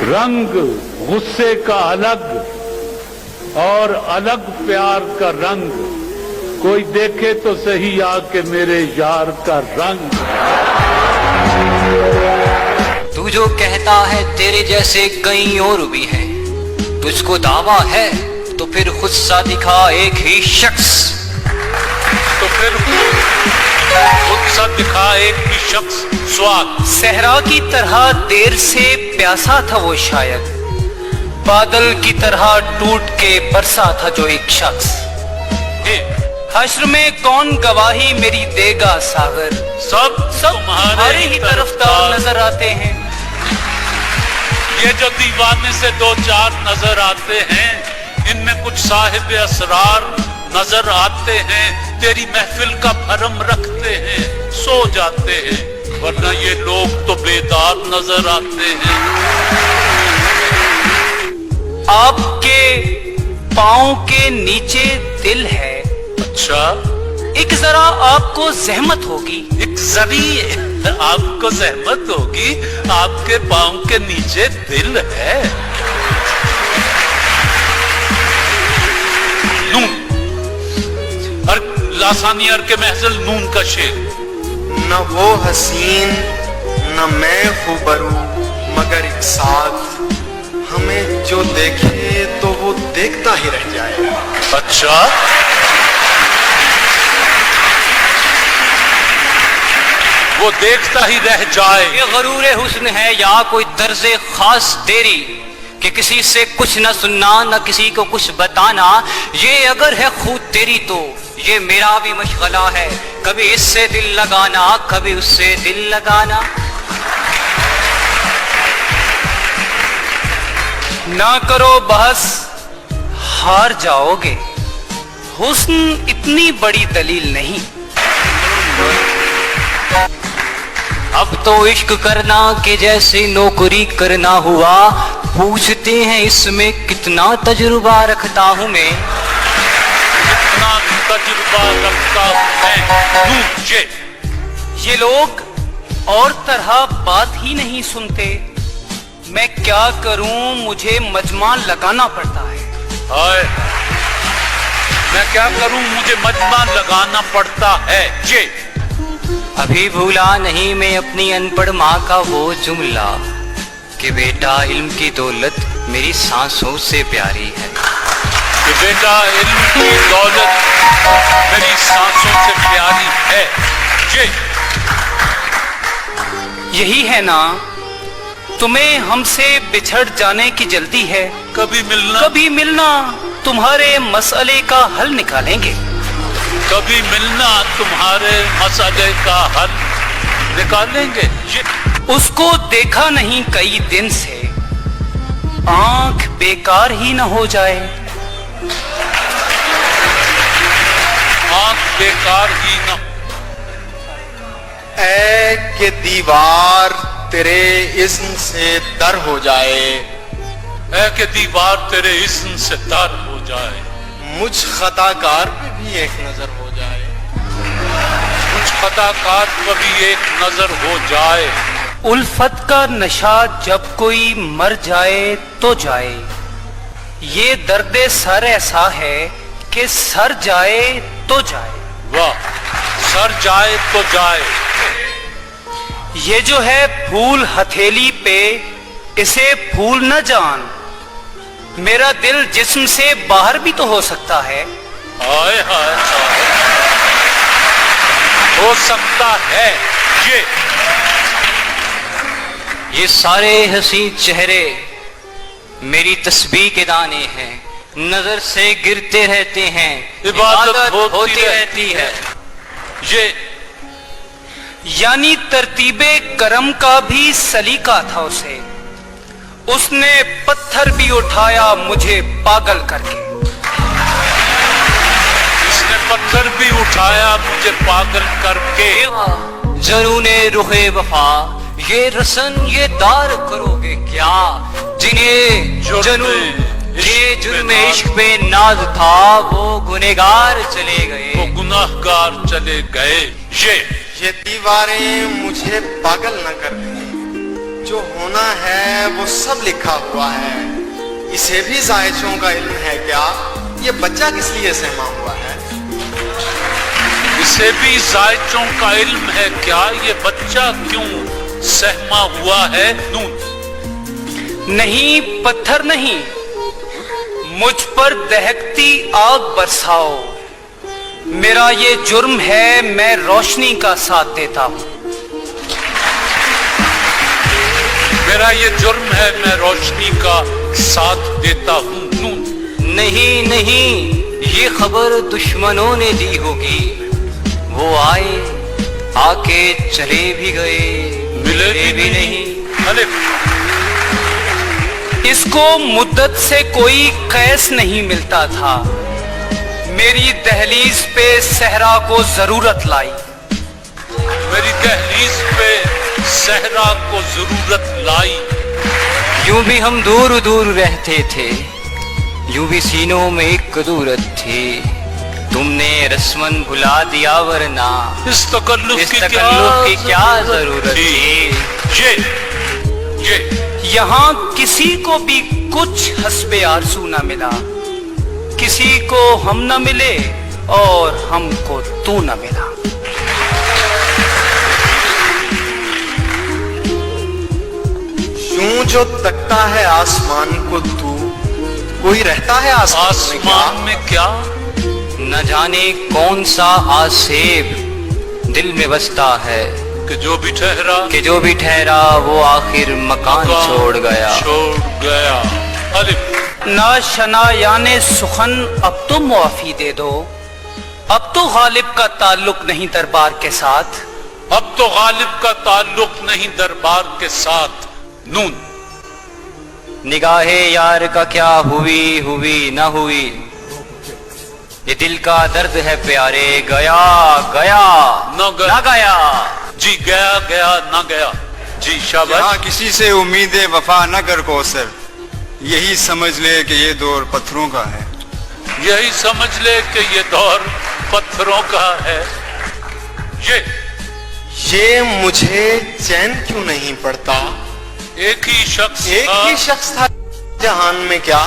रंग गुस्से का अलग और अलग प्यार का रंग, कोई देखे तो सही आके मेरे यार का रंग। तू जो कहता है तेरे जैसे कई और भी हैं, तुझको दावा है तो फिर खुद सा दिखा एक ही शख्स, तो फिर खुद सा दिखा एक ही शख्स। स्वाद सहरा की तरह देर से प्यासा था वो शायद, बादल की तरह टूट के बरसा था जो एक शख्स। हश्र में कौन गवाही मेरी देगा सागर, सब तुम्हारे ही तरफदार नजर आते हैं। ये जो दीवाने से दो चार नजर आते हैं, इनमें कुछ साहिब असरार नजर आते हैं, तेरी महफिल का भरम रखते हैं, सो जाते हैं, वरना ये लोग तो बेदार नजर आते हैं। आपके पाँव के नीचे दिल है, अच्छा, एक जरा आपको जहमत होगी, एक जरी आपको जहमत होगी, आपके पाँव के नीचे दिल है। नून और लासानी अर के महजल नून का शेर। न वो हसीन न मैं खुबरू मगर एक साथ, हमें जो देखे तो वो देखता ही रह जाए। अच्छा, वो देखता ही रह जाए। ये गरूर हुस्न है या कोई तर्ज़े खास तेरी कि किसी से कुछ न सुनना न किसी को कुछ बताना। ये अगर है खुद तेरी तो ये मेरा भी मशगला है, कभी इससे दिल लगाना कभी उससे दिल लगाना। ना करो बहस हार जाओगे, हुस्न इतनी बड़ी दलील नहीं। अब तो इश्क करना के जैसे नौकरी करना हुआ, पूछते हैं इसमें कितना तजुर्बा रखता हूँ मैं, कितना तजुर्बा रखता हूँ मैं। ये लोग और तरह बात ही नहीं सुनते, मैं क्या करूं मुझे मजमा लगाना पड़ता है। हाय, मैं क्या करूं मुझे मजमा लगाना पड़ता है। ये अभी भूला नहीं मैं अपनी अनपढ़ माँ का वो जुमला कि बेटा इल्म की दौलत मेरी सांसों से प्यारी है, कि बेटा इल्म की दौलत मेरी सांसों से प्यारी है। यही है ना तुम्हें हमसे बिछड़ जाने की जल्दी है, कभी मिलना तुम्हारे मसले का हल निकालेंगे, कभी मिलना तुम्हारे मसले का हल निकालेंगे। उसको देखा नहीं कई दिन से, आंख बेकार ही न हो जाए, आंख बेकार ही न। ऐ के दीवार तेरे इस्म से तर हो जाए, ऐ के दीवार तेरे इस्म से तर हो जाए, मुझ खताकार पे भी एक नजर हो जाए, मुझ खताकार पे भी एक नजर हो जाए। उल्फत का नशा जब कोई मर जाए तो जाए, ये दर्दे सर ऐसा है कि सर जाए तो जाए। वाह, सर जाए तो जाए। ये जो है फूल हथेली पे इसे फूल न जान, मेरा दिल जिस्म से बाहर भी तो हो सकता है। हाय हाय, हो सकता है। ये सारे हसी चेहरे मेरी तस्बीह के दाने हैं, नजर से गिरते रहते हैं, इबादत होती रहती है। ये यानी तरतीबे करम का भी सलीका था उसे, उसने पत्थर भी उठाया मुझे पागल करके, इसने पत्थर भी उठाया मुझे पागल करके। जनूने रुखे वफा ये रसन ये दार करोगे क्या, जिन्हें जुर्मे इश्क पे नाज था वो गुनहगार चले गए, वो गुनाहगार चले गए। ये ये दीवारें मुझे पागल न कर दें, जो होना है वो सब लिखा हुआ है। इसे भी जायचों का इल्म है क्या, ये बच्चा किस लिए सहमा हुआ है? इसे भी जायचों का इल्म है क्या, ये बच्चा क्यों सहमा हुआ है? नून। नहीं पत्थर नहीं, मुझ पर दहकती आग बरसाओ। मेरा ये जुर्म है, मैं रोशनी का साथ देता हूं। मेरा ये जुर्म है, मैं रोशनी का साथ देता हूं। नून। नहीं नहीं, ये खबर दुश्मनों ने दी होगी। वो आए, आके चले भी गए, मिले भी नहीं। अलिफ। इसको मुद्दत से कोई कैस नहीं मिलता था, मेरी दहलीज पे सहरा को जरूरत लाई। मेरी दहलीज पे सहरा को जरूरत लाई। यूं भी हम दूर दूर रहते थे, यूं भी सीनों में एक कदूरत थी। तुमने रस्मन भुला दिया, वरना इस तकल्लुफ की क्या जरूरत थी। ये यहाँ किसी को भी कुछ हस्बे आरज़ू न मिला, किसी को हम न मिले और हमको तू न मिला। यूं जो तकता है आसमान को तू, कोई रहता है आसमान में क्या? न जाने कौन सा आसेब दिल में बसता है, कि जो भी ठहरा वो आखिर मकान छोड़ गया। अलिफ। ना शना याने सुखन अब तो मुआफी दे दो, अब तो गालिब का ताल्लुक नहीं दरबार के साथ। अब तो गालिब का ताल्लुक नहीं दरबार के साथ। नून। निगाहे यार का क्या हुई ना हुई, ये दिल का दर्द है प्यारे, गया न गया। जी गया ना गया। जी शाबाश। यहाँ किसी से उम्मीदें वफा न कर कौसर, यही समझ ले कि ये दौर पत्थरों का है। यही समझ ले कि ये दौर पत्थरों का है। ये मुझे चैन क्यों नहीं पड़ता, एक ही शख्स था जहान में क्या।